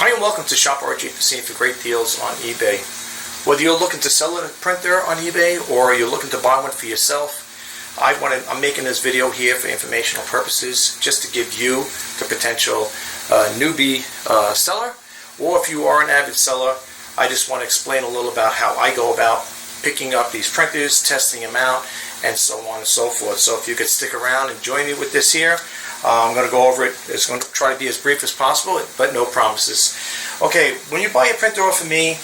Hi and welcome to shoprjpasini for great deals on eBay. Whether you're looking to sell a printer on eBay or you're looking to buy one for yourself, I'm making this video here for informational purposes, just to give you the potential newbie seller, or if you are an avid seller, I just want to explain a little about how I go about picking up these printers, testing them out, and so on and so forth. So if you could stick around and join me with this here, I'm going to go over it. It's going to try to be as brief as possible, but no promises. Okay, when you buy a printer off of me,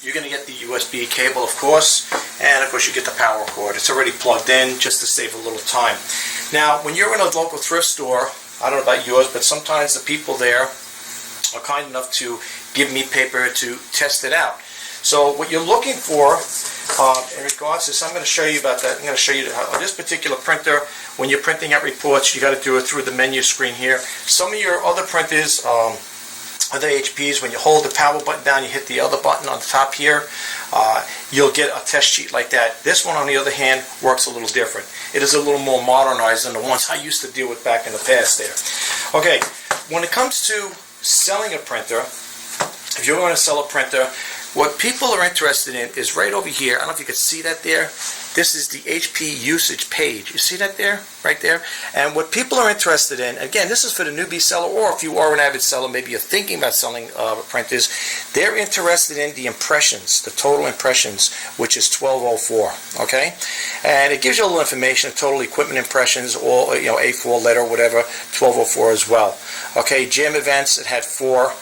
you're going to get the USB cable, of course, and of course you get the power cord. It's already plugged in just to save a little time. Now, when you're in a local thrift store, I don't know about yours, but sometimes the people there are kind enough to give me paper to test it out. So what you're looking for in regards to this, I'm going to show you about that. I'm going to show you how this particular printer, when you're printing out reports, you got to do it through the menu screen here. Some of your other printers, other HPs, when you hold the power button down, you hit the other button on the top here, you'll get a test sheet like that. This one, on the other hand, works a little different. It is a little more modernized than the ones I used to deal with back in the past there. Okay, when it comes to selling a printer, if you're going to sell a printer, what people are interested in is right over here. I don't know if you can see that there. This is the HP usage page. You see that there? Right there? And what people are interested in, again, this is for the newbie seller, or if you are an avid seller, maybe you're thinking about selling printers, they're interested in the impressions, the total impressions, which is 1204, okay? And it gives you a little information, total equipment impressions, or, you know, A4 letter, whatever, 1204 as well. Okay, jam events, it had 4.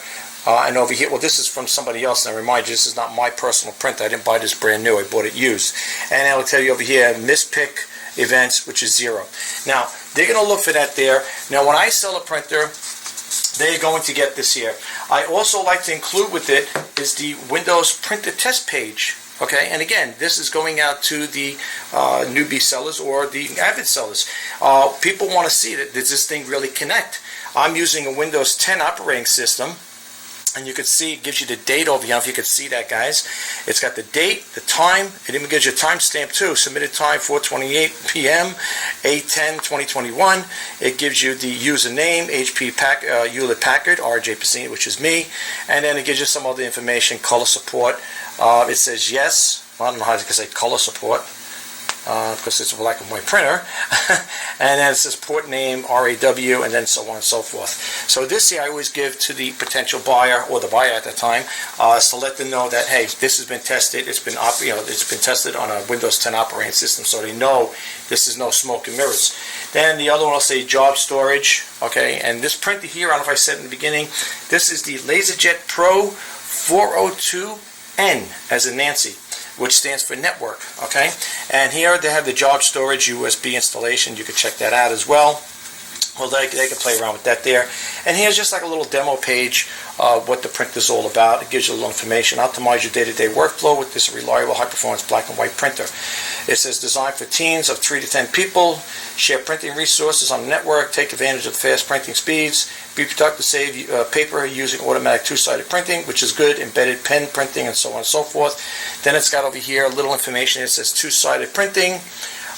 And over here, well, this is from somebody else, and I remind you, this is not my personal printer. I didn't buy this brand new. I bought it used. And it'll tell you over here, mispick events, which is 0. Now, they're going to look for that there. Now, when I sell a printer, they're going to get this here. I also like to include with it is the Windows printer test page. Okay, and again, this is going out to the newbie sellers or the avid sellers. People want to see that, does this thing really connect? I'm using a Windows 10 operating system. And you can see, it gives you the date over here. I don't know if you can see that, guys. It's got the date, the time. It even gives you a timestamp, too. Submitted time, 4:28 p.m., 8/10/2021. It gives you the username, Hewlett Packard, RJPasini, which is me. And then it gives you some other information, color support. It says yes. Well, I don't know how to say color support, because it's a black and white printer. And then it says port name, RAW, and then so on and so forth. So this here I always give to the potential buyer, or the buyer at the time, to let them know that, hey, this has been tested. It's been it's been tested on a Windows 10 operating system, so they know this is no smoke and mirrors. Then the other one will say job storage. Okay, and this printer here, I don't know if I said in the beginning, this is the LaserJet Pro 402N, as in Nancy, which stands for network, okay? And here they have the job storage USB installation. You can check that out as well. Well, they can play around with that there. And here's just like a little demo page of what the print is all about. It gives you a little information. Optimize your day-to-day workflow with this reliable, high-performance black and white printer. It says designed for teams of 3 to 10 people. Share printing resources on the network. Take advantage of fast printing speeds. Be productive, save paper using automatic two-sided printing, which is good. Embedded pen printing, and so on and so forth. Then it's got over here a little information. It says two-sided printing,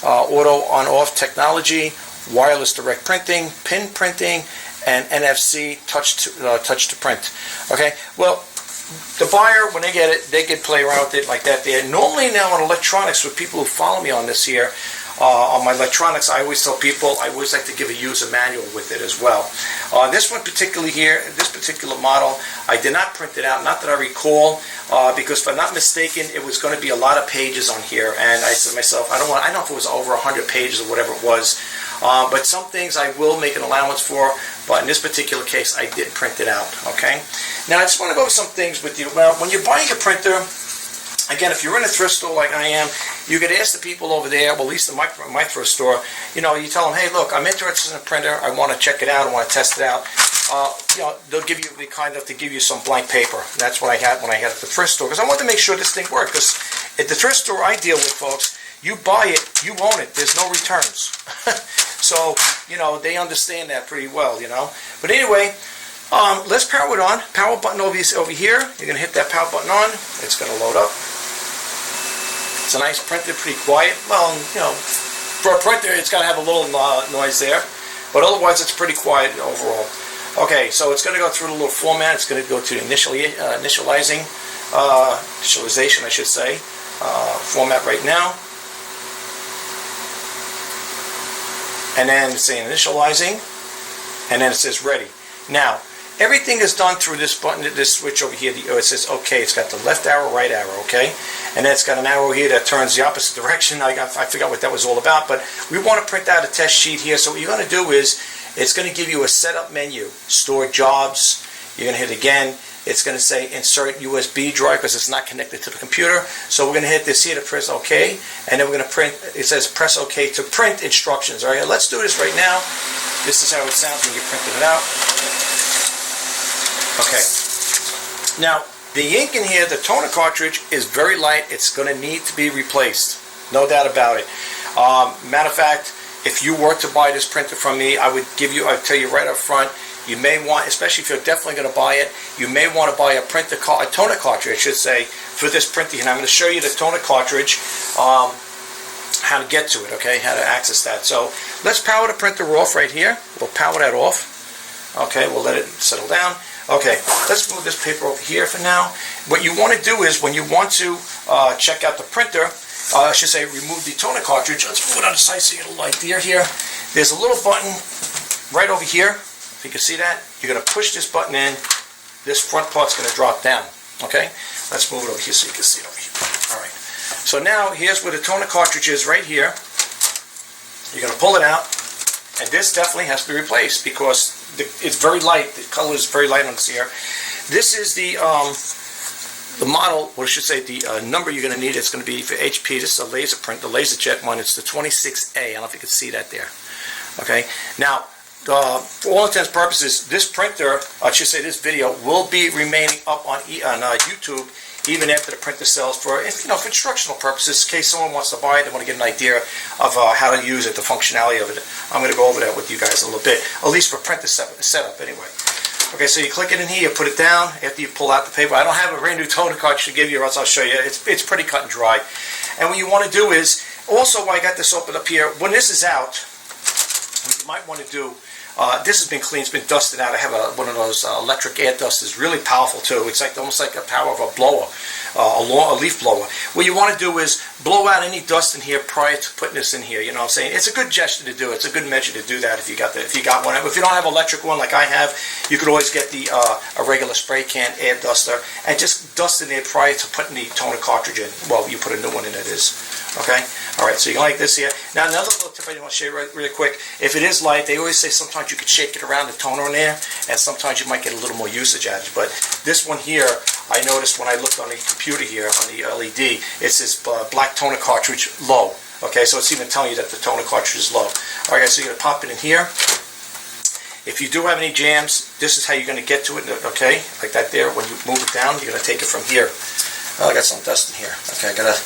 auto on-off technology, wireless direct printing, pin printing, and NFC touch to print. Okay, well, the buyer, when they get it, they can play around with it like that there. Normally now on electronics, with people who follow me on this here, on my electronics, I always tell people, I always like to give a user manual with it as well. This one particularly here, this particular model, I did not print it out, not that I recall, because if I'm not mistaken, it was going to be a lot of pages on here, and I said to myself, I don't know if it was over 100 pages or whatever it was, but some things I will make an allowance for, but in this particular case, I did print it out, okay? Now, I just want to go over some things with you. Well, when you're buying a printer, again, if you're in a thrift store like I am, you could ask the people over there, well, at least in my thrift store, you know, you tell them, hey, look, I'm interested in a printer. I want to check it out. I want to test it out. You know, they'll give you, be kind enough to give you some blank paper. And that's what I had when I had at the thrift store, because I want to make sure this thing worked. Because at the thrift store I deal with, folks, you buy it, you own it. There's no returns. So, you know, they understand that pretty well, you know. But anyway, let's power it on. Power button over here. You're going to hit that power button on. It's going to load up. It's a nice printer, pretty quiet. Well, you know, for a printer, it's got to have a little noise there. But otherwise, it's pretty quiet overall. Okay, so it's going to go through the little format. It's going to go to initialization, I should say, format right now. And then it's saying initializing, and then it says ready. Now, everything is done through this button, this switch over here. It says OK. It's got the left arrow, right arrow, okay? And then it's got an arrow here that turns the opposite direction. I forgot what that was all about, but we want to print out a test sheet here. So what you're going to do is, it's going to give you a setup menu, store jobs. You're going to hit again. It's going to say insert USB drive because it's not connected to the computer. So we're going to hit this here to press OK, and then we're going to print. It says press OK to print instructions. All right, let's do this right now. This is how it sounds when you're printing it out. Okay. Now the ink in here, the toner cartridge is very light. It's going to need to be replaced, no doubt about it. Matter of fact, if you were to buy this printer from me, I'd tell you right up front, you may want, especially if you're definitely going to buy it, you may want to buy a toner cartridge, I should say, for this printer. And I'm going to show you the toner cartridge, how to get to it, okay, how to access that. So let's power the printer off right here. We'll power that off. Okay, we'll let it settle down. Okay, let's move this paper over here for now. What you want to do is, when you want to check out the printer, I should say remove the toner cartridge. Let's move it on the side so you get a little idea here. There's a little button right over here. If you can see that, you're going to push this button in. This front part's going to drop down. Okay? Let's move it over here so you can see it over here. All right. So now, here's where the toner cartridge is right here. You're going to pull it out. And this definitely has to be replaced because it's very light. The color is very light on this here. This is the model, or I should say the number you're going to need. It's going to be for HP. This is a laser print, the LaserJet one. It's the 26A. I don't know if you can see that there. Okay. Now, for all intents and purposes, this printer, I should say this video, will be remaining up on YouTube even after the printer sells for instructional purposes. In case someone wants to buy it, they want to get an idea of how to use it, the functionality of it. I'm going to go over that with you guys a little bit, at least for printer setup anyway. Okay, so you click it in here, you put it down after you pull out the paper. I don't have a brand new toner cartridge to give you, or else I'll show you. It's pretty cut and dry. And what you want to do is, also while I got this open up here, when this is out, what you might want to do, this has been cleaned, it's been dusted out. I have one of those electric air dusters, really powerful too. It's like almost like the power of a blower, a leaf blower. What you want to do is blow out any dust in here prior to putting this in here. You know what I'm saying? It's a good gesture to do. It's a good measure to do that if you got one. If you don't have an electric one like I have, you could always get a regular spray can air duster and just dust in there prior to putting the toner cartridge in. Well, you put a new one in, it is. Okay? Alright, so you like this here. Now another little tip I want to show you really quick. If it is light, they always say sometimes you could shake it around the toner in there, and sometimes you might get a little more usage out of it. But this one here, I noticed when I looked on the computer here, on the LED, it says black toner cartridge low. Okay, so it's even telling you that the toner cartridge is low. Alright, so you're going to pop it in here. If you do have any jams, this is how you're going to get to it, okay? Like that there. When you move it down, you're going to take it from here. Oh, I got some dust in here. Okay, I got to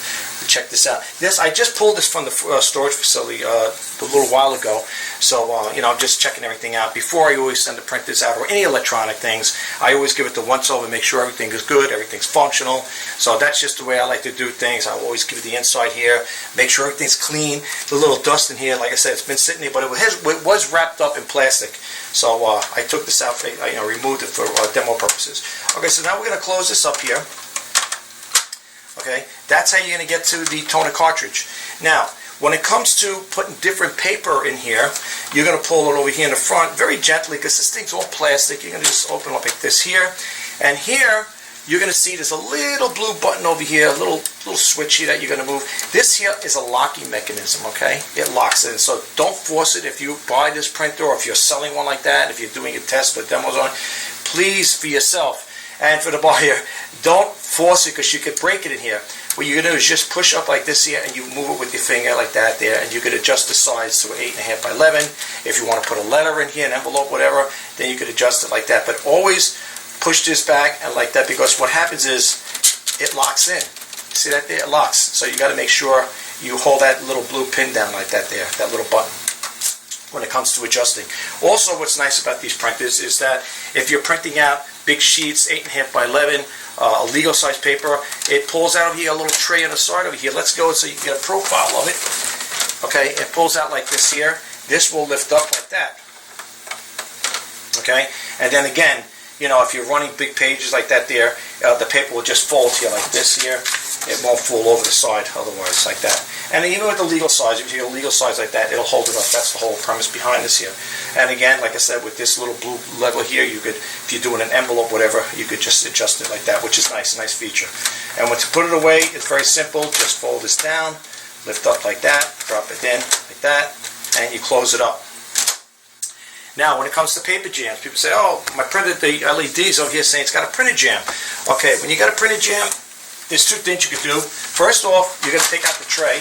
check this out. I just pulled this from the storage facility a little while ago. So, I'm just checking everything out. Before I always send the printers out or any electronic things, I always give it the once over, make sure everything is good, everything's functional. So that's just the way I like to do things. I always give it the inside here, make sure everything's clean. The little dust in here, like I said, it's been sitting there, but it was wrapped up in plastic. So I took this out, removed it for demo purposes. Okay, so now we're going to close this up here. Okay, that's how you're going to get to the toner cartridge. Now, when it comes to putting different paper in here, you're going to pull it over here in the front very gently because this thing's all plastic. You're going to just open up like this here. And here, you're going to see there's a little blue button over here, a little switch here that you're going to move. This here is a locking mechanism, okay? It locks in, so don't force it. If you buy this printer or if you're selling one like that, if you're doing a test or demos on it, please, for yourself and for the buyer, don't force it because you could break it in here. What you're going to do is just push up like this here and you move it with your finger like that there, and you could adjust the size to 8.5 by 11. If you want to put a letter in here, an envelope, whatever, then you could adjust it like that. But always push this back and like that, because what happens is it locks in. See that there? It locks. So you got to make sure you hold that little blue pin down like that there, that little button, when it comes to adjusting. Also, what's nice about these printers is that if you're printing out big sheets, 8.5 by 11, a legal size paper, it pulls out of here a little tray on the side over here. Let's go so you can get a profile of it. Okay, it pulls out like this here. This will lift up like that. okay? And then again, you know, if you're running big pages like that there, the paper will just fold here like this here. It won't fall over the side otherwise, like that. And even with the legal size, if you get a legal size like that, it'll hold it up. That's the whole premise behind this here. And again, like I said, with this little blue lever here, you could, if you're doing an envelope, whatever, you could just adjust it like that, which is nice, a nice feature. And when to put it away, it's very simple. Just fold this down, lift up like that, drop it in like that, and you close it up. Now, when it comes to paper jams, people say, oh, my printer, the LEDs over here saying it's got a printer jam. Okay, when you got a printer jam, there's two things you can do. First off, you're going to take out the tray,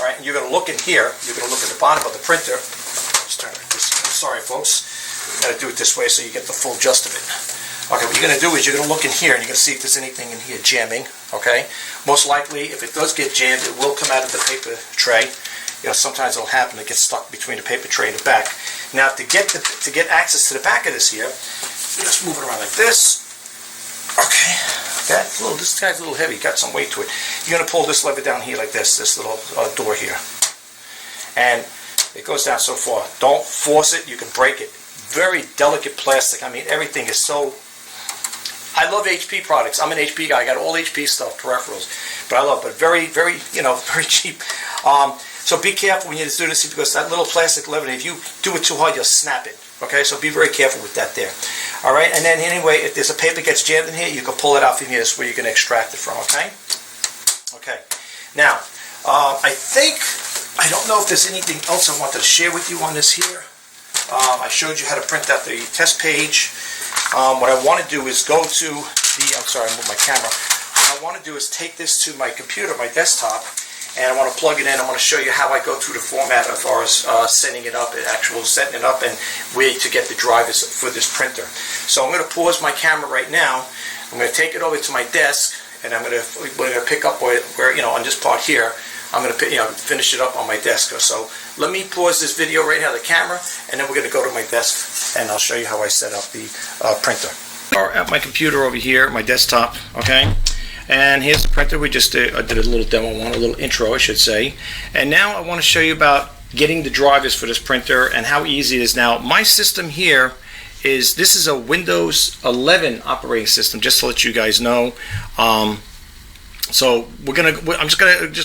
all right, and you're going to look in here. You're going to look at the bottom of the printer. Let's turn it this way. Sorry, folks. Got to do it this way so you get the full gist of it. Okay, what you're going to do is you're going to look in here and you're going to see if there's anything in here jamming, okay? Most likely, if it does get jammed, it will come out of the paper tray. You know, sometimes it'll happen. It gets stuck between the paper tray and the back. Now, to get access to the back of this here, you just move it around like this. Okay, this guy's a little heavy, got some weight to it. You're going to pull this lever down here like this little door here. And it goes down so far. Don't force it, you can break it. Very delicate plastic. I mean, everything is so... I love HP products. I'm an HP guy. I got all HP stuff, peripherals. But I love it. Very, very, you know, very cheap. So be careful when you do this because that little plastic lever, if you do it too hard, you'll snap it. Okay, so be very careful with that there. All right, and then anyway, if there's a paper gets jammed in here, you can pull it out from here. That's where you can extract it from, okay? Okay, now, I don't know if there's anything else I wanted to share with you on this here. I showed you how to print out the test page. What I want to do is go to the, I'm sorry, I moved my camera. What I want to do is take this to my computer, my desktop, and I want to plug it in. I want to show you how I go through the format as far as setting it up, setting it up, and where to get the drivers for this printer. So I'm going to pause my camera right now. I'm going to take it over to my desk, and we're going to pick up where you know, on this part here. I'm going to finish it up on my desk. So let me pause this video right now, the camera, and then we're going to go to my desk, and I'll show you how I set up the printer. At my computer over here, my desktop, okay? And here's the printer. We just I did a little demo on, a little intro, I should say. And now I want to show you about getting the drivers for this printer and how easy it is. Now, my system here is, this is a Windows 11 operating system, just to let you guys know. So I'm just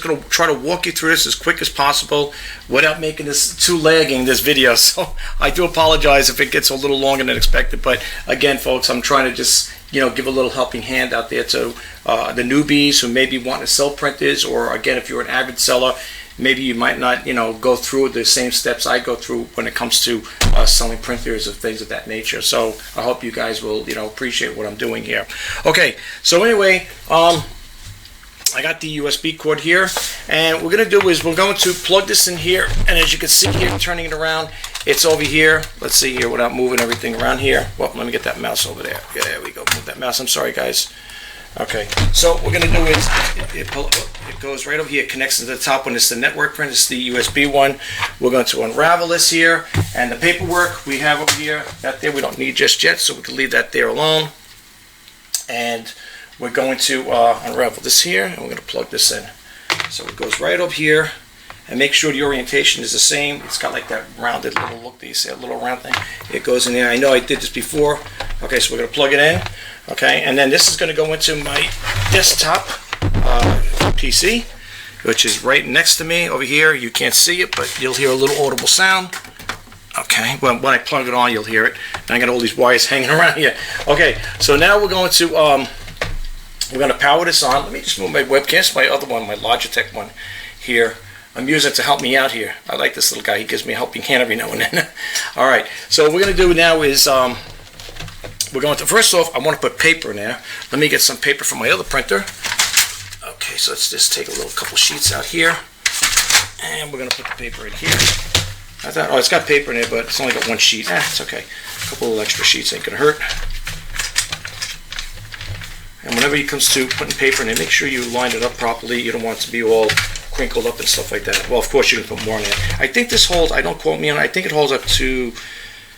gonna try to walk you through this as quick as possible without making this too lagging, this video. So I do apologize if it gets a little longer than expected, but again, folks, I'm trying to just give a little helping hand out there to the newbies who maybe want to sell printers, or again, if you're an avid seller, maybe you might not go through the same steps I go through when it comes to selling printers or things of that nature. So I hope you guys will appreciate what I'm doing here. Okay, so anyway, I got the USB cord here, and what we're going to do is we're going to plug this in here, and as you can see here, turning it around, it's over here. Let's see here without moving everything around here. Well, let me get that mouse over there. Yeah, there we go. Move that mouse. I'm sorry, guys. Okay, so what we're going to do is it goes right over here, connects to the top one. It's the network print. It's the USB one. We're going to unravel this here, and the paperwork we have over here, that there we don't need just yet, so we can leave that there alone. And we're going to unravel this here, and we're going to plug this in. So it goes right up here, and make sure the orientation is the same. It's got like that rounded little look that you see, a little round thing. It goes in there. I know I did this before. Okay, so we're going to plug it in. Okay, and then this is going to go into my desktop PC, which is right next to me over here. You can't see it, but you'll hear a little audible sound. Okay, well, when I plug it on, you'll hear it. And I got all these wires hanging around here. Okay, so now we're going to power this on. Let me just move my webcam. It's my other one, my Logitech one here. I'm using it to help me out here. I like this little guy. He gives me a helping hand every now and then. All right, so what we're going to do now is we're going to, first off, I want to put paper in there. Let me get some paper from my other printer. Okay, so let's just take a couple sheets out here, and we're going to put the paper in here. Oh, it's got paper in there, but it's only got one sheet. It's okay. A couple of extra sheets ain't going to hurt. And whenever it comes to putting paper in it, make sure you line it up properly. You don't want it to be all crinkled up and stuff like that. Well, of course, you can put more in it. I think this holds, don't quote me on it, I think it holds up to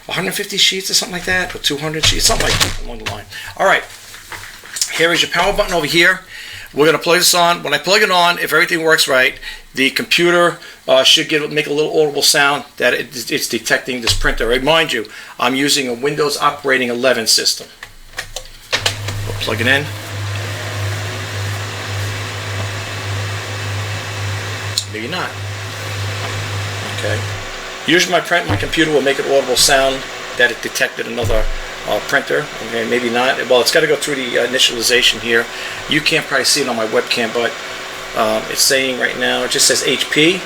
150 sheets or something like that, or 200 sheets, something like that along the line. All right, here is your power button over here. we're going to plug this on. When I plug it on, if everything works right, the computer should make a little audible sound that it's detecting this printer. Remind you, I'm using a Windows operating 11 system. We'll plug it in. Maybe not. Okay. Usually my computer will make an audible sound that it detected another printer. Okay, maybe not. Well, it's got to go through the initialization here. You can't probably see it on my webcam, but it's saying right now, it just says HP.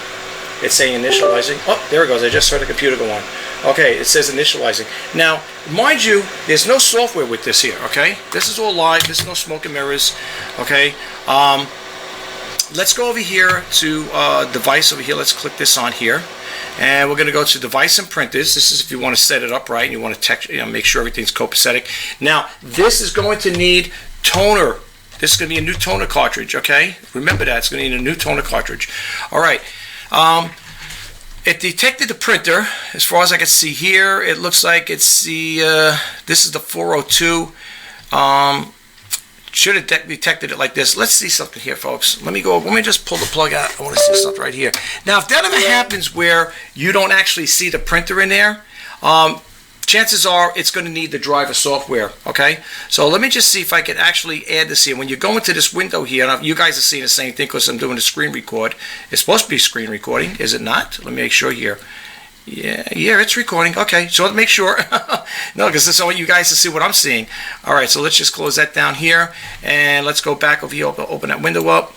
It's saying initializing. Oh, there it goes. I just heard the computer go on. Okay, it says initializing. Now, mind you, there's no software with this here, okay? This is all live. There's no smoke and mirrors, okay? Let's go over here to device over here. Let's click this on here. And we're going to go to device and printers. This is if you want to set it up right and you want to make sure everything's copacetic. Now, this is going to need toner. This is going to be a new toner cartridge, okay? Remember that. It's going to need a new toner cartridge. All right. It detected the printer. As far as I can see here, it looks like it's the, this is the 402. Should have detected it like this. Let's see something here, folks. Let me just pull the plug out. I want to see something right here. Now, if that ever happens where you don't actually see the printer in there, chances are it's going to need the driver software, okay? So let me just see if I can actually add this here. When you go into this window here, and you guys are seeing the same thing because I'm doing a screen record. It's supposed to be screen recording, is it not? Let me make sure here. Yeah, it's recording. Okay, so let's make sure. No, because this is what you guys to see what I'm seeing. All right, so let's just close that down here, and let's go back over here, open that window up.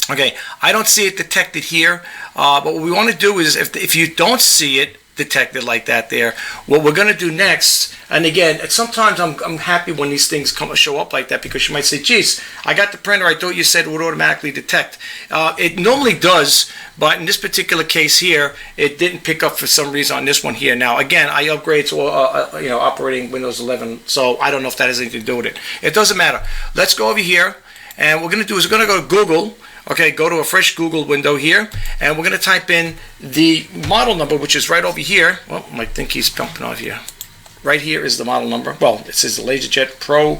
Okay, I don't see it detected here, but what we want to do is, if you don't see it detected like that there, what we're going to do next, and again, sometimes I'm happy when these things show up like that, because you might say, geez, I got the printer, I thought you said it would automatically detect. It normally does, but in this particular case here, it didn't pick up for some reason on this one here. Now, again, I upgrade to operating Windows 11, so I don't know if that has anything to do with it. It doesn't matter. Let's go over here, and what we're going to do is we're going to go to Google. Okay, go to a fresh Google window here, and we're going to type in the model number, which is right over here. Well, I think he's jumping off here. Right here is the model number. Well, it says the LaserJet Pro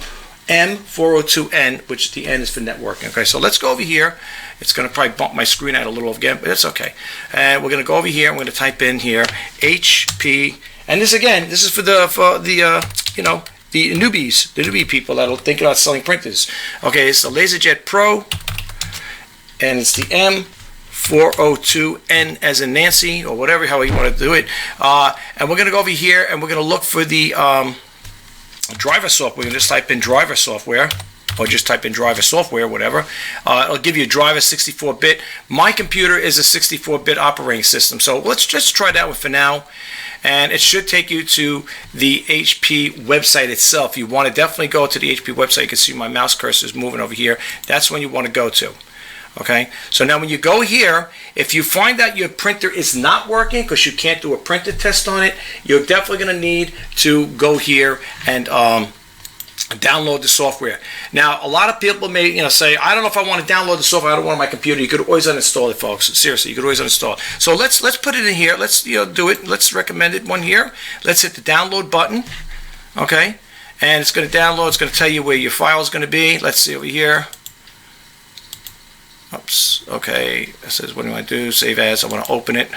M402N, which the N is for networking. Okay, so let's go over here. It's going to probably bump my screen out a little again, but it's okay. And we're going to go over here. I'm going to type in here HP, and this again, this is for the the newbies, the newbie people that'll think about selling printers. Okay, it's the LaserJet Pro. And it's the M402N as in Nancy, or whatever, how you want to do it. And we're going to go over here, and we're going to look for the driver software. We're going to just type in driver software, or just type in driver software, whatever. It'll give you a driver 64-bit. My computer is a 64-bit operating system, so let's just try that one for now. And it should take you to the HP website itself. You want to definitely go to the HP website. You can see my mouse cursor is moving over here. That's when you want to go to. Okay, so now when you go here, if you find that your printer is not working because you can't do a printer test on it, you're definitely going to need to go here and download the software. Now, a lot of people may say, I don't know if I want to download the software. I don't want it on my computer. You could always uninstall it, folks. Seriously, you could always uninstall it. So let's put it in here. Let's do it. Let's recommend it one here. Let's hit the download button. Okay, and it's going to download. It's going to tell you where your file is going to be. Let's see over here. Oops, okay, it says, what do I want to do? Save as, I want to open it.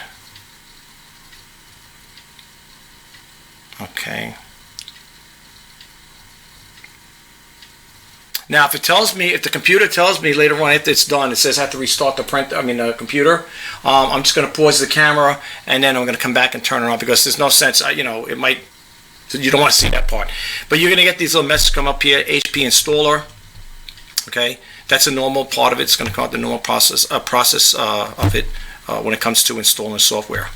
Okay. Now, if the computer tells me later on after it's done, it says I have to restart the computer, I'm just going to pause the camera, and then I'm going to come back and turn it on, because there's no sense, it might, you don't want to see that part. But you're going to get these little messages come up here, HP installer, okay? That's a normal part of it. It's going to come out the normal process of it when it comes to installing software.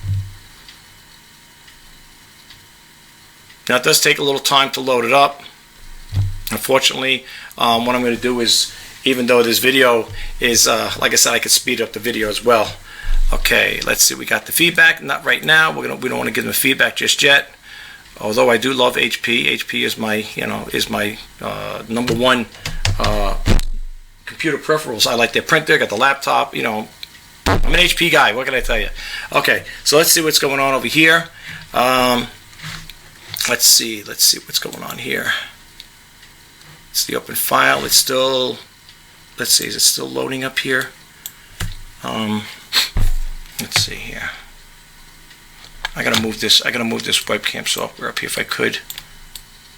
Now, it does take a little time to load it up. Unfortunately, what I'm going to do is, even though this video is, like I said, I could speed up the video as well. Okay, let's see. We got the feedback. Not right now. We don't want to give them feedback just yet. Although I do love HP. HP is my number one computer peripherals. I like their printer, got the laptop, I'm an HP guy, what can I tell you? Okay, so let's see what's going on over here. Let's see what's going on here. It's the open file. Let's let's see, is it still loading up here? Let's see here. I gotta move this webcam software up here if I could.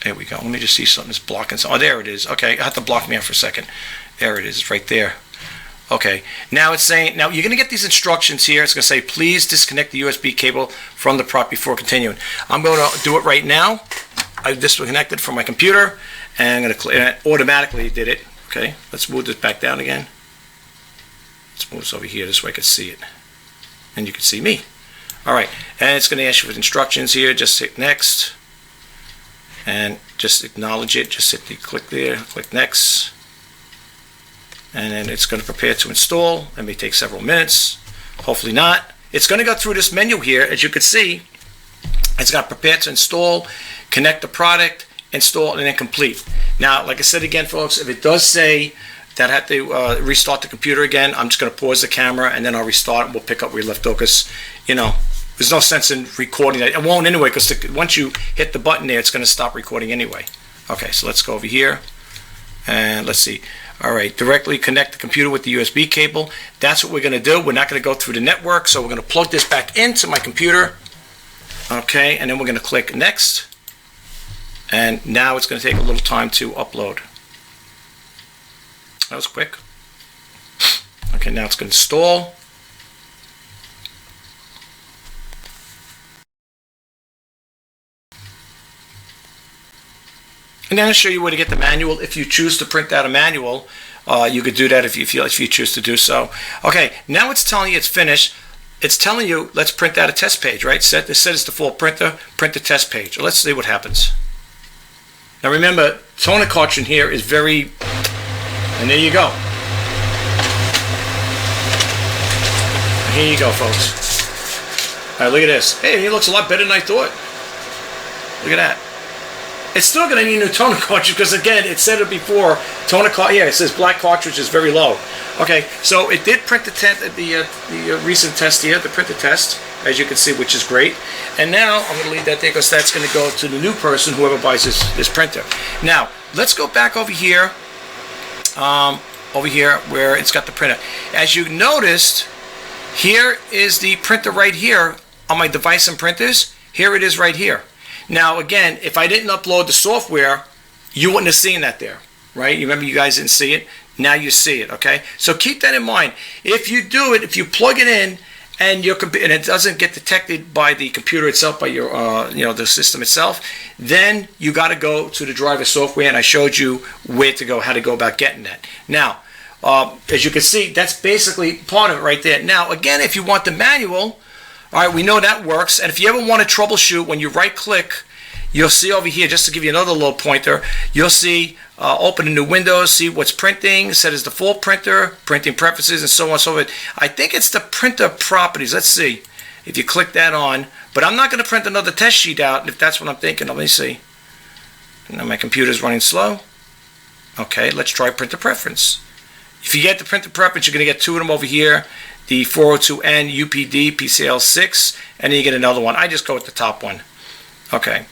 There we go. Let me just see something that's blocking. Oh, there it is. Okay, I have to block me out for a second. There it is. It's right there. Okay. Now it's saying, now you're going to get these instructions here. It's going to say, please disconnect the USB cable from the prop before continuing. I'm going to do it right now. I disconnected from my computer, and I'm going to click, and it automatically did it. Okay. Let's move this back down again. Let's move this over here this way I can see it. And you can see me. All right. And it's going to ask you for instructions here. Just hit next. And just acknowledge it. Just hit the click there, click next, and then it's going to prepare to install. It may take several minutes, hopefully not. It's going to go through this menu here. As you can see, it's got prepare to install, connect the product, install, and then complete. Now, like I said again, folks, if it does say that I have to restart the computer again, I'm just going to pause the camera and then I'll restart and we'll pick up where we left off, because, you know, there's no sense in recording that. It won't anyway, because once you hit the button there, it's going to stop recording anyway. Okay, so let's go over here and let's see. All right, directly connect the computer with the USB cable. That's what we're going to do. We're not going to go through the network, so we're going to plug this back into my computer. Okay, and then we're going to click next. And now it's going to take a little time to upload. That was quick. Okay, now it's going to install. And then I'll show you where to get the manual. If you choose to print out a manual, you could do that if you choose to do so. Okay, now it's telling you it's finished. It's telling you, let's print out a test page, right? Set as default printer, print the test page. Let's see what happens. Now remember, toner cartridge in here is very, and there you go. Here you go, folks. All right, look at this. Hey, it looks a lot better than I thought. Look at that. It's still going to need a new toner cartridge because, again, it said it before. Toner cartridge, yeah, it says black cartridge is very low. Okay, so it did print the recent test here, the printer test, as you can see, which is great. And now I'm going to leave that there because that's going to go to the new person, whoever buys this printer. Now, let's go back over here where it's got the printer. As you noticed, here is the printer right here on my device and printers. Here it is right here. Now, again, if I didn't upload the software, you wouldn't have seen that there, right? You remember you guys didn't see it? Now you see it, okay? So keep that in mind. If you do it, if you plug it in and it doesn't get detected by the computer itself, by your, the system itself, then you got to go to the driver software, and I showed you where to go, how to go about getting that. Now, as you can see, that's basically part of it right there. Now, again, if you want the manual, all right, we know that works. And if you ever want to troubleshoot, when you right-click, you'll see over here, just to give you another little pointer, you'll see open a new window, see what's printing, set as default printer, printing preferences, and so on and so forth. I think it's the printer properties. Let's see if you click that on. But I'm not going to print another test sheet out if that's what I'm thinking. Let me see. Now my computer's running slow. Okay, let's try printer preference. If you get the printer preference, you're going to get two of them over here. The 402N UPD PCL6, and then you get another one. I just go with the top one. Okay.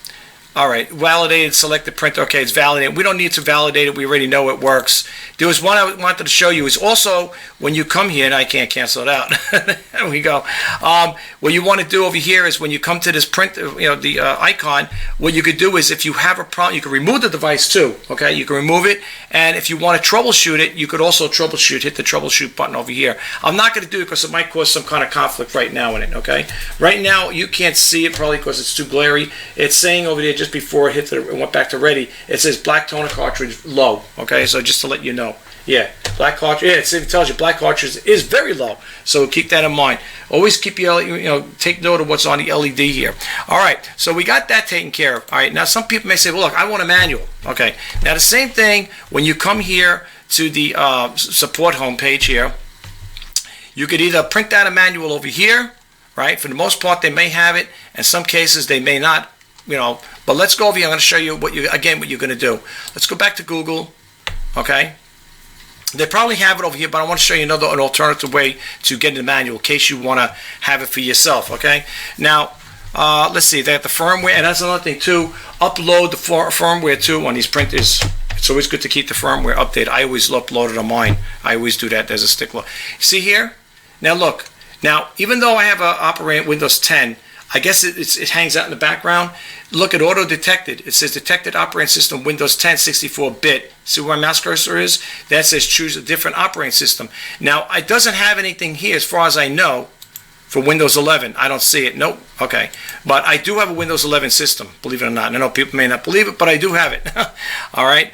All right. Validated, selected printer. Okay, it's validated. We don't need to validate it. We already know it works. There was one I wanted to show you. Is also when you come here, and I can't cancel it out. There we go. What you want to do over here is when you come to this print, the icon, what you could do is if you have a problem, you can remove the device too. Okay, you can remove it, and if you want to troubleshoot it, you could also troubleshoot. Hit the troubleshoot button over here. I'm not going to do it because it might cause some kind of conflict right now in it. Okay, right now you can't see it probably because it's too glary. It's saying over there just before it went back to ready, it says black toner cartridge low. Okay, so just to let you know. Yeah, black cartridge. Yeah, it tells you black cartridge is very low. So keep that in mind. Always keep take note of what's on the LED here. All right, so we got that taken care of. All right, now some people may say, well, look, I want a manual. Okay, now the same thing when you come here to the support homepage here, you could either print out a manual over here, right? For the most part, they may have it. In some cases, they may not. But let's go over here. I'm going to show you what you're going to do. Let's go back to Google. Okay. They probably have it over here, but I want to show you an alternative way to get the manual in case you want to have it for yourself. Okay. Now, let's see. They have the firmware, and that's another thing too. Upload the firmware too on these printers. It's always good to keep the firmware updated. I always upload it on mine. I always do that as a stickler. See here? Now look. Now, even though I have a operating Windows 10, I guess it hangs out in the background. Look at auto detected. It says detected operating system Windows 10 64-bit. See where my mouse cursor is? That says choose a different operating system. Now, it doesn't have anything here as far as I know for Windows 11. I don't see it. Nope. Okay. But I do have a Windows 11 system, believe it or not. I know people may not believe it, but I do have it. All right.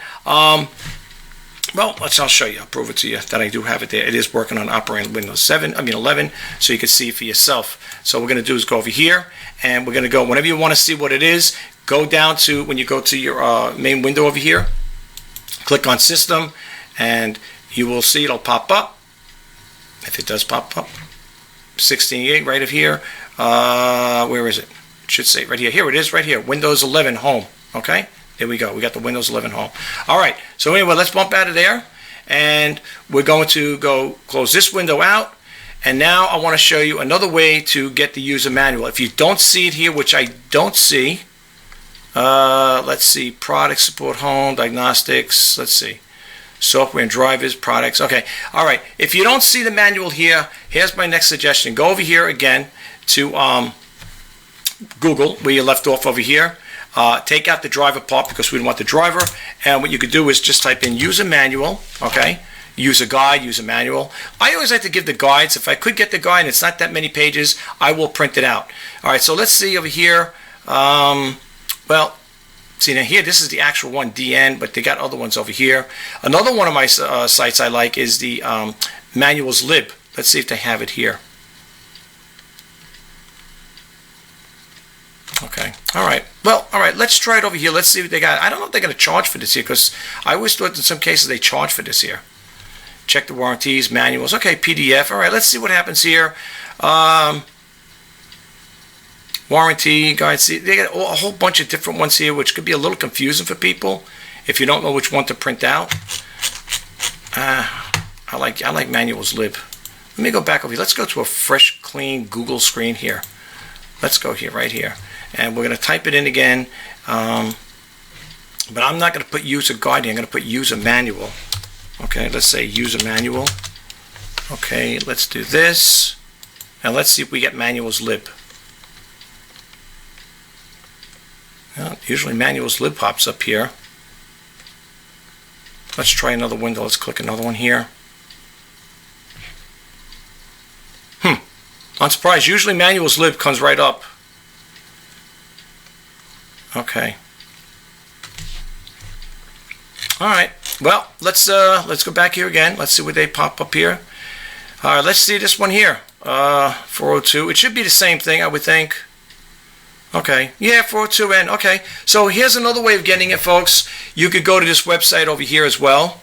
Well, I'll show you. I'll prove it to you that I do have it there. It is working on operating Windows 11, so you can see for yourself. So what we're going to do is go over here, and we're going to go, whenever you want to see what it is, go down to, when you go to your main window over here, click on System, and you will see it'll pop up. If it does pop up, 16.8 right over here. Where is it? It should say right here. Here it is, right here. Windows 11 Home. Okay? There we go. We got the Windows 11 Home. All right. So anyway, let's bump out of there. And we're going to go close this window out. And now I want to show you another way to get the user manual. If you don't see it here, which I don't see, let's see. Product support, home, diagnostics. Let's see. Software and drivers, products. Okay. All right. If you don't see the manual here, here's my next suggestion. Go over here again to Google, where you left off over here. Take out the driver part because we don't want the driver, and what you could do is just type in user manual, okay, user guide, user manual. I always like to give the guides. If I could get the guide and it's not that many pages, I will print it out. All right, so let's see over here. Well, see now here, this is the actual one, DN, but they got other ones over here. Another one of my sites I like is the manuals lib. Let's see if they have it here. Okay. All right. Well, all right. Let's try it over here. Let's see what they got. I don't know if they're going to charge for this here because I always thought in some cases they charge for this here. Check the warranties, manuals. Okay, PDF. All right. Let's see what happens here. Warranty guide. See, they got a whole bunch of different ones here, which could be a little confusing for people if you don't know which one to print out. I like manuals lib. Let me go back over here. Let's go to a fresh, clean Google screen here. Let's go here, right here. And we're going to type it in again, but I'm not going to put user guide here. I'm going to put user manual. Okay, let's say user manual. Okay, let's do this, and let's see if we get manuals lib. Well, usually manuals lib pops up here. Let's try another window. Let's click another one here. I'm surprised. Usually manuals lib comes right up. Okay. All right. Well, let's go back here again. Let's see what they pop up here. All right. Let's see this one here. 402. It should be the same thing, I would think. Okay. Yeah, 402N. Okay. So here's another way of getting it, folks. You could go to this website over here as well.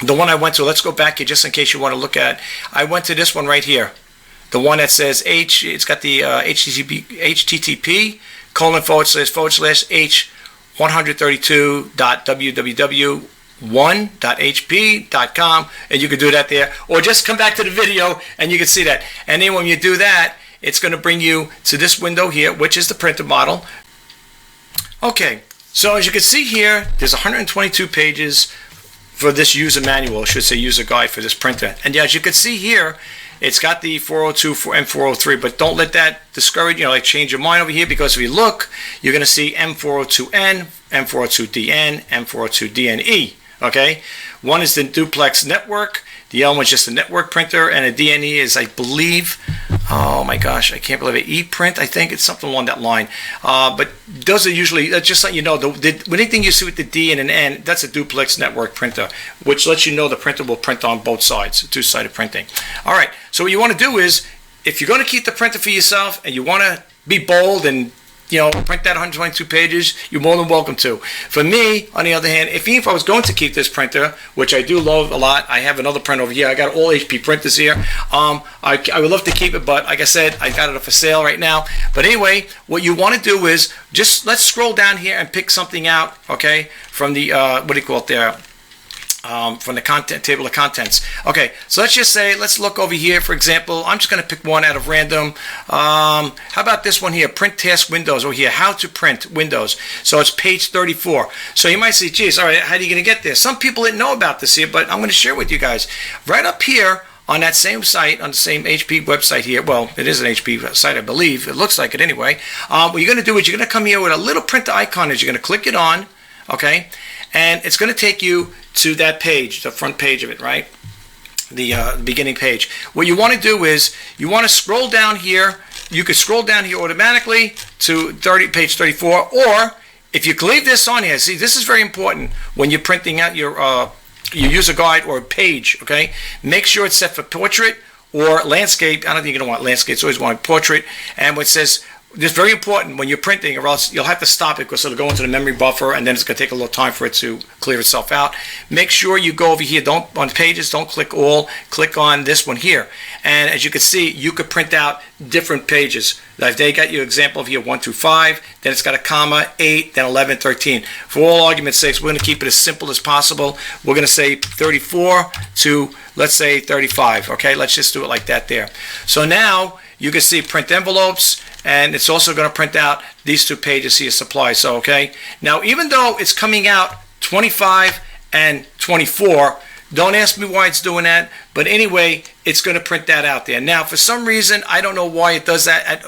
The one I went to. Let's go back here just in case you want to look at. I went to this one right here. The one that says it's got the http h132.www1.hp.com, and you can do that there, or just come back to the video and you can see that. And then when you do that, it's going to bring you to this window here, which is the printer model. Okay, so as you can see here, there's 122 pages for this user manual, I should say user guide for this printer. And as you can see here, it's got the 402 and 403, but don't let that discourage you, like change your mind over here, because if you look, you're going to see M402N, M402DN, M402DNE. Okay, one is the duplex network, the other one's just a network printer, and a DNE is, I believe, oh my gosh, I can't believe it, ePrint, I think it's something along that line. But those are usually, just letting you know, anything you see with the D and an N, that's a duplex network printer, which lets you know the printer will print on both sides, two-sided printing. All right, so what you want to do is, if you're going to keep the printer for yourself and you want to be bold and print that 122 pages, you're more than welcome to. For me, on the other hand, even if I was going to keep this printer, which I do love a lot, I have another printer over here. I got all HP printers here. I would love to keep it, but like I said, I got it for sale right now. But anyway, what you want to do is just let's scroll down here and pick something out, okay, from the what do you call it there? from the content table of contents. Okay, so let's just say, let's look over here. For example, I'm just going to pick one out of random. How about this one here? Print task windows over here. How to print windows. So it's page 34. So you might say, geez, all right, how are you going to get there? Some people didn't know about this here, but I'm going to share with you guys. Right up here on that same site, on the same HP website here. Well, it is an HP site, I believe. It looks like it anyway. What you're going to do is you're going to come here with a little printer icon. You're going to click it on, okay? And it's going to take you to that page, the front page of it, right? The beginning page. What you want to do is you want to scroll down here. You could scroll down here automatically to page 34, or if you leave this on here, see, this is very important when you're printing out your user guide or page, okay? Make sure it's set for portrait or landscape. I don't think you're going to want landscape. It's always want portrait. And what it says, this is very important when you're printing, or else you'll have to stop it because it'll go into the memory buffer and then it's going to take a little time for it to clear itself out. Make sure you go over here, on pages, don't click all, click on this one here. And as you can see, you could print out different pages. If they got you an example of here, 1 through 5, then it's got a comma, 8, then 11, 13. For all argument's sake, we're going to keep it as simple as possible. We're going to say 34 to, let's say, 35. Okay, let's just do it like that there. So now you can see print envelopes, and it's also going to print out these two pages here, supply. So, okay, now even though it's coming out 25 and 24, don't ask me why it's doing that, but anyway, it's going to print that out there. Now, for some reason, I don't know why it does that,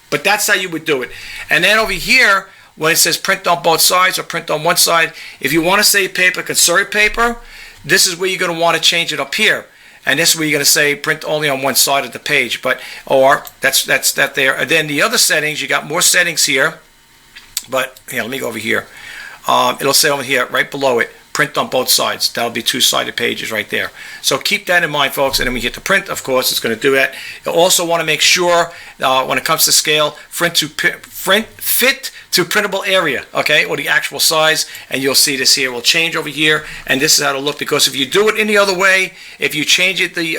but that's how you would do it. And then over here, when it says print on both sides or print on one side, if you want to save paper, conserve paper, this is where you're going to want to change it up here. And this is where you're going to say print only on one side of the page, or that's that there. And then the other settings, you got more settings here, but here, let me go over here. It'll say over here, right below it, print on both sides. That'll be two-sided pages right there. So keep that in mind, folks. And then we hit the print, of course, it's going to do that. You'll also want to make sure when it comes to scale, fit to printable area, okay, or the actual size, and you'll see this here will change over here, and this is how it'll look, because if you do it any other way, if you change it the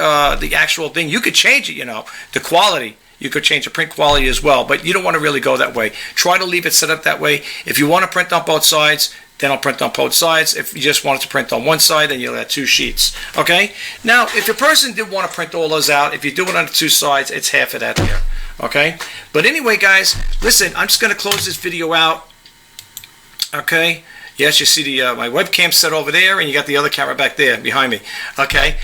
actual thing, you could change it, the quality. You could change the print quality as well, but you don't want to really go that way. Try to leave it set up that way. If you want to print on both sides, then I'll print on both sides. If you just want it to print on one side, then you'll have two sheets. Okay? Now, if a person did want to print all those out, if you do it on the two sides, it's half of that there. Okay? But anyway, guys, listen, I'm just going to close this video out. Okay? Yes, you see my webcam set over there, and you got the other camera back there behind me. Okay?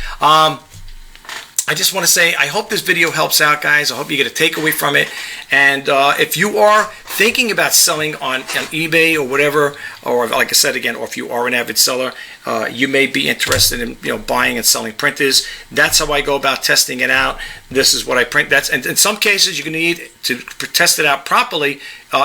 I just want to say, I hope this video helps out, guys. I hope you get a takeaway from it. And if you are thinking about selling on eBay or whatever, or like I said again, or if you are an avid seller, you may be interested in buying and selling printers. That's how I go about testing it out. This is what I print. And in some cases, you're going to need to test it out properly.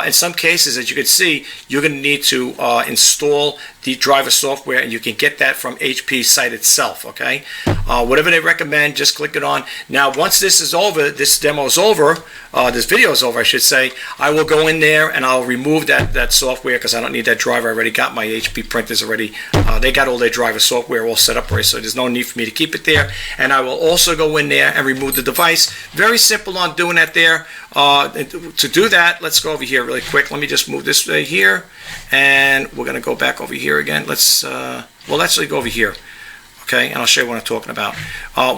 In some cases, as you can see, you're going to need to install the driver software, and you can get that from HP site itself, okay? Whatever they recommend, just click it on. Now, once this is over, this demo is over, this video is over, I should say, I will go in there and I'll remove that software because I don't need that driver. I already got my HP printers already. They got all their driver software all set up already, so there's no need for me to keep it there. And I will also go in there and remove the device. Very simple on doing that there. To do that, let's go over here really quick. Let me just move this right here, and we're going to go back over here again. Let's actually go over here, okay, and I'll show you what I'm talking about.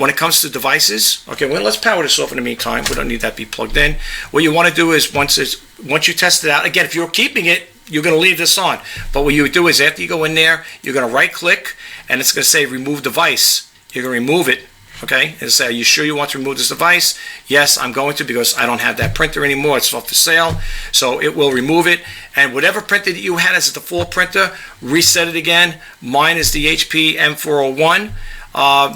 When it comes to devices, okay, well, let's power this off in the meantime. We don't need that to be plugged in. What you want to do is once you test it out, again, if you're keeping it, you're going to leave this on. But what you do is after you go in there, you're going to right click, and it's going to say remove device. You're going to remove it. Okay, and say, are you sure you want to remove this device? Yes, I'm going to, because I don't have that printer anymore. It's off for sale. So it will remove it. And whatever printer that you had as a default printer, reset it again. Mine is the HP M401.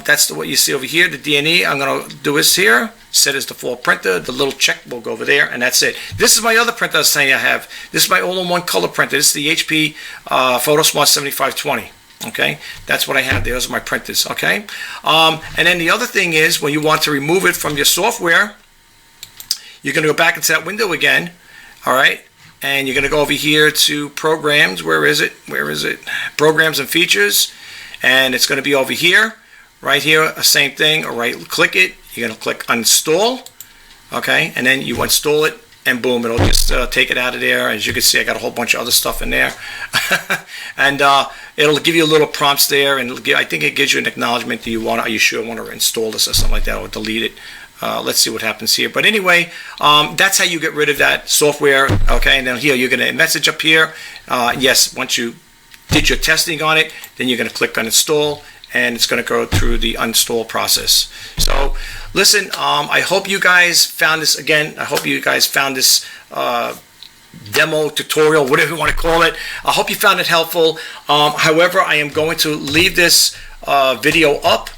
That's what you see over here, the DNE. I'm going to do this here. Set as default printer. The little check will go over there, and that's it. This is my other printer I was saying I have. This is my all-in-one color printer. This is the HP PhotoSmart 7520. Okay, that's what I have. Those are my printers. Okay, and then the other thing is, when you want to remove it from your software, you're going to go back into that window again. All right, and you're going to go over here to programs. Where is it? Programs and features, and it's going to be over here, right here. Same thing. All right, click it. You're going to click uninstall. Okay, and then you install it and boom, it'll just take it out of there. As you can see, I got a whole bunch of other stuff in there. And it'll give you a little prompts there, and I think it gives you an acknowledgement. Are you sure want to install this or something like that, or delete it? Let's see what happens here. But anyway, that's how you get rid of that software. Okay, and then here you're going to message up here. Yes, once you did your testing on it, then you're going to click on install, and it's going to go through the uninstall process. So listen, I hope you guys found this. Again, I hope you guys found this demo, tutorial, whatever you want to call it. I hope you found it helpful. However, I am going to leave this video up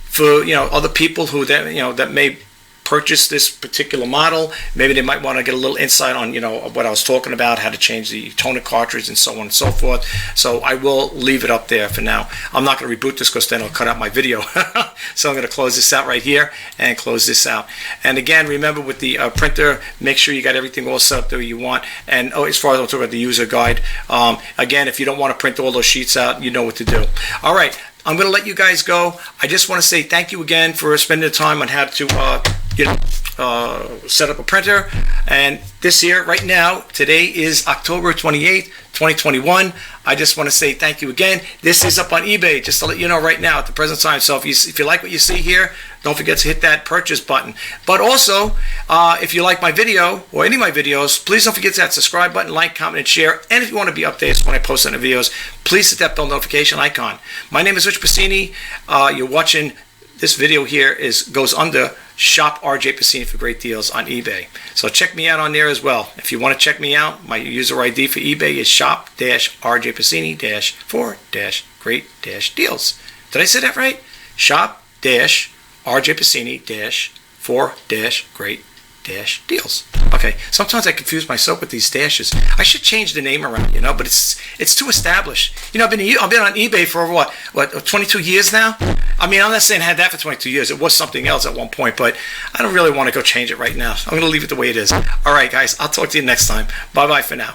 for other people who that may purchase this particular model. Maybe they might want to get a little insight on what I was talking about, how to change the toner cartridge and so on and so forth. So I will leave it up there for now. I'm not going to reboot this because then I'll cut out my video. So I'm going to close this out right here and close this out. And again, remember with the printer, make sure you got everything all set up the way you want. And as far as I'm talking about the user guide, again, if you don't want to print all those sheets out, you know what to do. All right, I'm going to let you guys go. I just want to say thank you again for spending the time on how to set up a printer. And this here right now, today is October 28th, 2021. I just want to say thank you again. This is up on eBay, just to let you know right now at the present time. So if you like what you see here, don't forget to hit that purchase button. But also, if you like my video or any of my videos, please don't forget to that subscribe button, like, comment, and share. And if you want to be updated when I post on the videos, please hit that bell notification icon. My name is RichPasini. You're watching. This video here goes under Shop RJPasini for great deals on eBay. So check me out on there as well. If you want to check me out, my user ID for eBay is shop-rjpasini-for-great-deals. Did I say that right? Shop-rjpasini-for-great-deals. Okay, sometimes I confuse myself with these dashes. I should change the name around, but it's too established. I've been on eBay for what 22 years now. I mean, I'm not saying I had that for 22 years. It was something else at one point, but I don't really want to go change it right now. I'm going to leave it the way it is. All right, guys, I'll talk to you next time. Bye-bye for now.